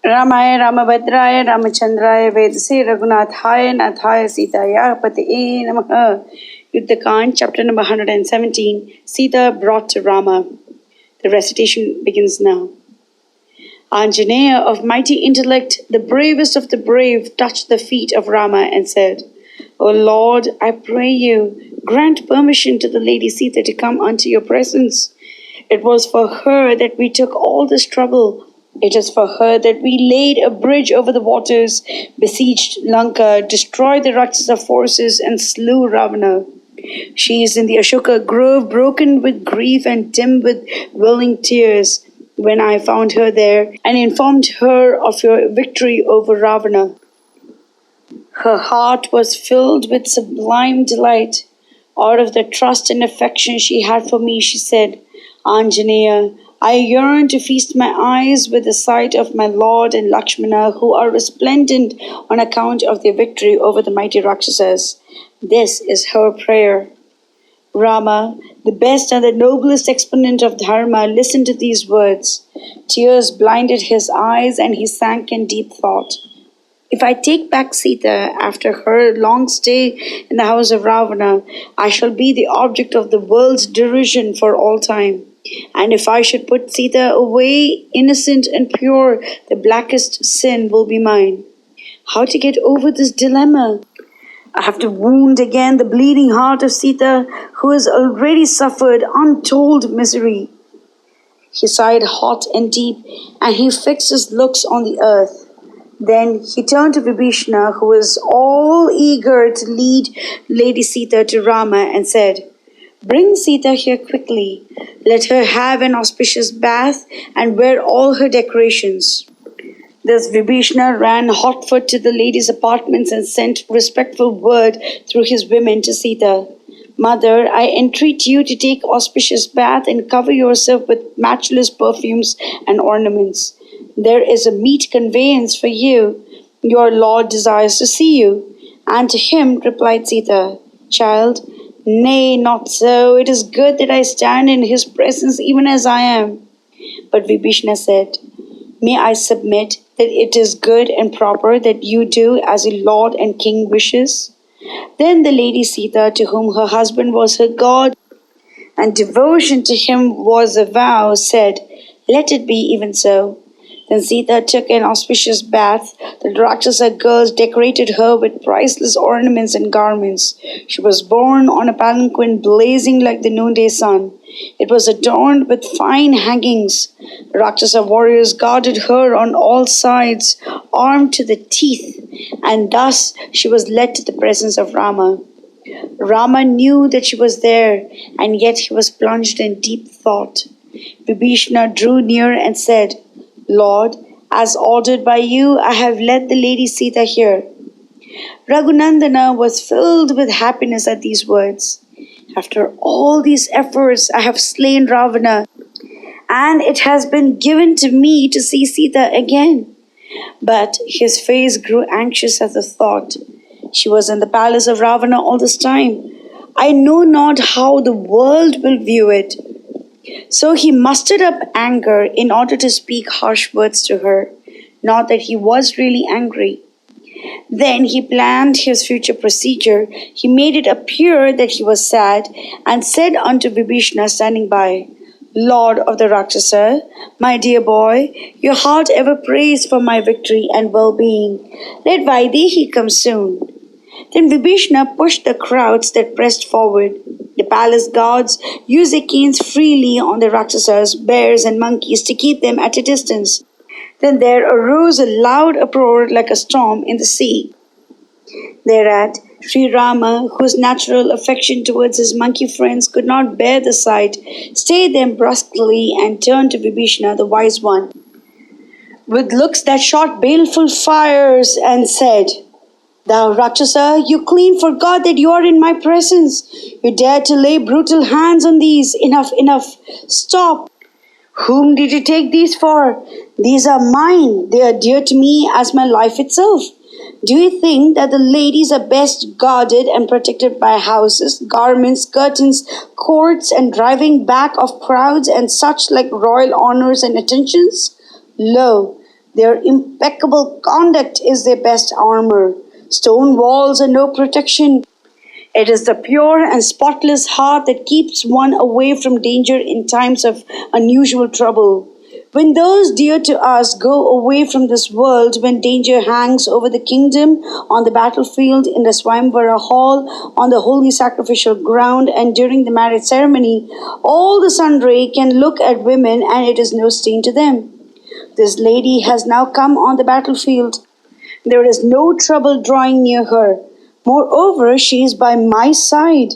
Ramaya Ramabhadraya Ramachandraya Vedase Raghunathaya Nathaya Sitaya Patiye Namaha. Yuddha chapter number 117. Sita brought to Rama. The recitation begins now. Anjaneya, of mighty intellect, the bravest of the brave, touched the feet of Rama and said, O Lord, I pray you, grant permission to the lady Sita to come unto your presence. It was for her that we took all this trouble. It is for her that we laid a bridge over the waters, besieged Lanka, destroyed the Rakshasa forces, and slew Ravana. She is in the Ashoka grove, broken with grief and dim with welling tears, when I found her there and informed her of your victory over Ravana. Her heart was filled with sublime delight. Out of the trust and affection she had for me, she said, Anjaneya, I yearn to feast my eyes with the sight of my Lord and Lakshmana, who are resplendent on account of their victory over the mighty Rakshasas. This is her prayer. Rama, the best and the noblest exponent of Dharma, listened to these words. Tears blinded his eyes and he sank in deep thought. If I take back Sita after her long stay in the house of Ravana, I shall be the object of the world's derision for all time. And if I should put Sita away, innocent and pure, the blackest sin will be mine. How to get over this dilemma? I have to wound again the bleeding heart of Sita, who has already suffered untold misery. He sighed hot and deep, and he fixed his looks on the earth. Then he turned to Vibhishana, who was all eager to lead Lady Sita to Rama, and said, Bring Sita here quickly. Let her have an auspicious bath and wear all her decorations. Thus Vibhishana ran hotfoot to the lady's apartments and sent respectful word through his women to Sita. Mother, I entreat you to take auspicious bath and cover yourself with matchless perfumes and ornaments. There is a meet conveyance for you. Your Lord desires to see you. And to him replied Sita, Child, nay, not so. It is good that I stand in his presence even as I am. But Vibhishana said, May I submit that it is good and proper that you do as a lord and king wishes? Then the lady Sita, to whom her husband was her god, and devotion to him was a vow, said, Let it be even so. Then Sita took an auspicious bath. The Rakshasa girls decorated her with priceless ornaments and garments. She was borne on a palanquin blazing like the noonday sun. It was adorned with fine hangings. Rakshasa warriors guarded her on all sides, armed to the teeth, and thus she was led to the presence of Rama. Rama knew that she was there, and yet he was plunged in deep thought. Vibhishana drew near and said, Lord, as ordered by you, I have led the lady Sita here. Raghunandana was filled with happiness at these words. After all these efforts, I have slain Ravana, and it has been given to me to see Sita again. But his face grew anxious at the thought. She was in the palace of Ravana all this time. I know not how the world will view it. So he mustered up anger in order to speak harsh words to her, not that he was really angry. Then he planned his future procedure. He made it appear that he was sad, and said unto Vibhishana standing by, Lord of the Rakshasa, my dear boy, your heart ever prays for my victory and well-being. Let Vaidehi come soon. Then Vibhishana pushed the crowds that pressed forward. The palace guards used their canes freely on the Rakshasas, bears, and monkeys to keep them at a distance. Then there arose a loud uproar like a storm in the sea. Thereat, Sri Rama, whose natural affection towards his monkey friends could not bear the sight, stayed them brusquely and turned to Vibhishana, the wise one, with looks that shot baleful fires, and said, Thou Rakshasa, you clean forgot that you are in my presence. You dare to lay brutal hands on these. Enough, enough. Stop. Whom did you take these for? These are mine. They are dear to me as my life itself. Do you think that the ladies are best guarded and protected by houses, garments, curtains, courts, and driving back of crowds and such like royal honors and attentions? Lo, Their impeccable conduct is their best armor. Stone walls are no protection. It is the pure and spotless heart that keeps one away from danger in times of unusual trouble. When those dear to us go away from this world, when danger hangs over the kingdom, on the battlefield, in the Swayamvara hall, on the holy sacrificial ground, and during the marriage ceremony, all the sun ray can look at women and it is no stain to them. This lady has now come on the battlefield. There is no trouble drawing near her. Moreover, she is by my side.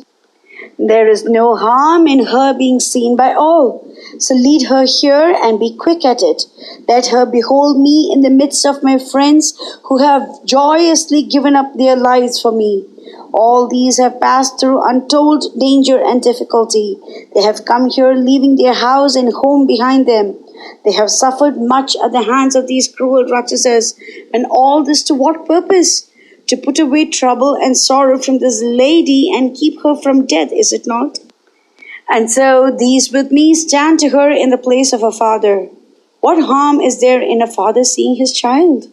There is no harm in her being seen by all. So lead her here and be quick at it. Let her behold me in the midst of my friends who have joyously given up their lives for me. All these have passed through untold danger and difficulty. They have come here leaving their house and home behind them. They have suffered much at the hands of these cruel Rakshasas. And all this to what purpose? To put away trouble and sorrow from this lady and keep her from death, is it not? And so these with me stand to her in the place of a father. What harm is there in a father seeing his child?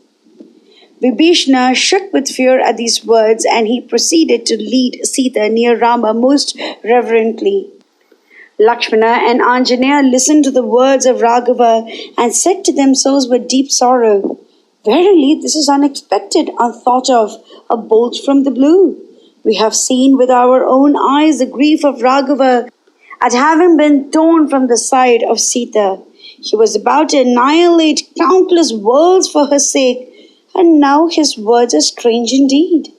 Vibhishana shook with fear at these words, and he proceeded to lead Sita near Rama most reverently. Lakshmana and Anjaneya listened to the words of Raghava and said to themselves with deep sorrow, "Verily, this is unexpected, unthought of, a bolt from the blue. We have seen with our own eyes the grief of Raghava at having been torn from the side of Sita. He was about to annihilate countless worlds for her sake, and now his words are strange indeed.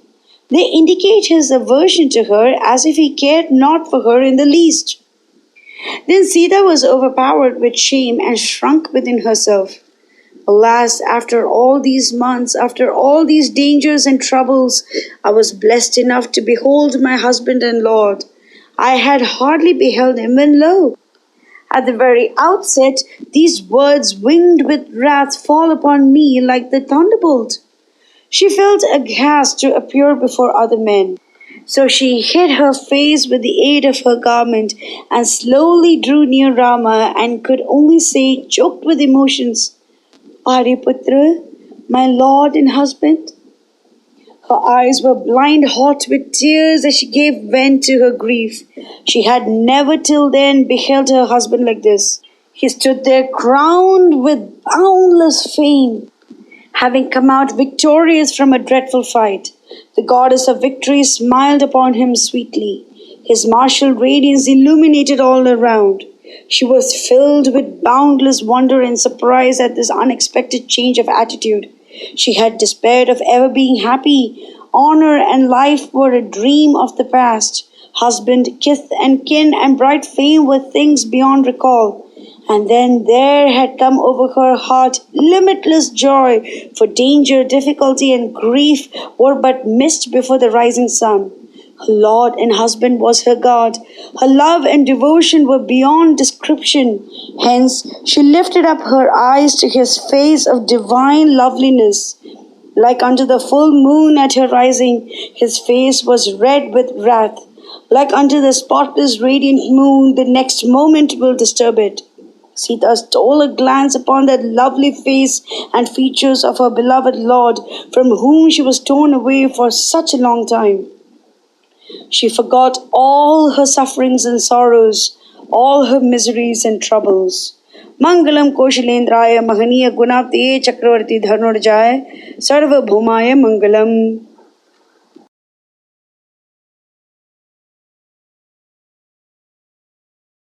They indicate his aversion to her as if he cared not for her in the least." Then Sita was overpowered with shame and shrunk within herself. Alas, after all these months, after all these dangers and troubles, I was blessed enough to behold my husband and Lord. I had hardly beheld him when lo! At the very outset, these words winged with wrath fall upon me like the thunderbolt. She felt aghast to appear before other men. So she hid her face with the aid of her garment and slowly drew near Rama and could only say, choked with emotions, "Ariputra, my lord and husband." Her eyes were blind hot with tears as she gave vent to her grief. She had never till then beheld her husband like this. He stood there crowned with boundless fame, having come out victorious from a dreadful fight. The goddess of victory smiled upon him sweetly. His martial radiance illuminated all around. She was filled with boundless wonder and surprise at this unexpected change of attitude. She had despaired of ever being happy. Honor and life were a dream of the past. Husband, kith and kin, and bright fame were things beyond recall. And then there had come over her heart limitless joy, for danger, difficulty, and grief were but mist before the rising sun. Her lord and husband was her God. Her love and devotion were beyond description. Hence, she lifted up her eyes to his face of divine loveliness. Like unto the full moon at her rising, his face was red with wrath. Like unto the spotless radiant moon, the next moment will disturb it. Sita stole a glance upon that lovely face and features of her beloved Lord, from whom she was torn away for such a long time. She forgot all her sufferings and sorrows, all her miseries and troubles. Mangalam Koshilendraya Mahaniya Gunapte Chakravarti Dharnurjaya Sarva Bhumaya Mangalam.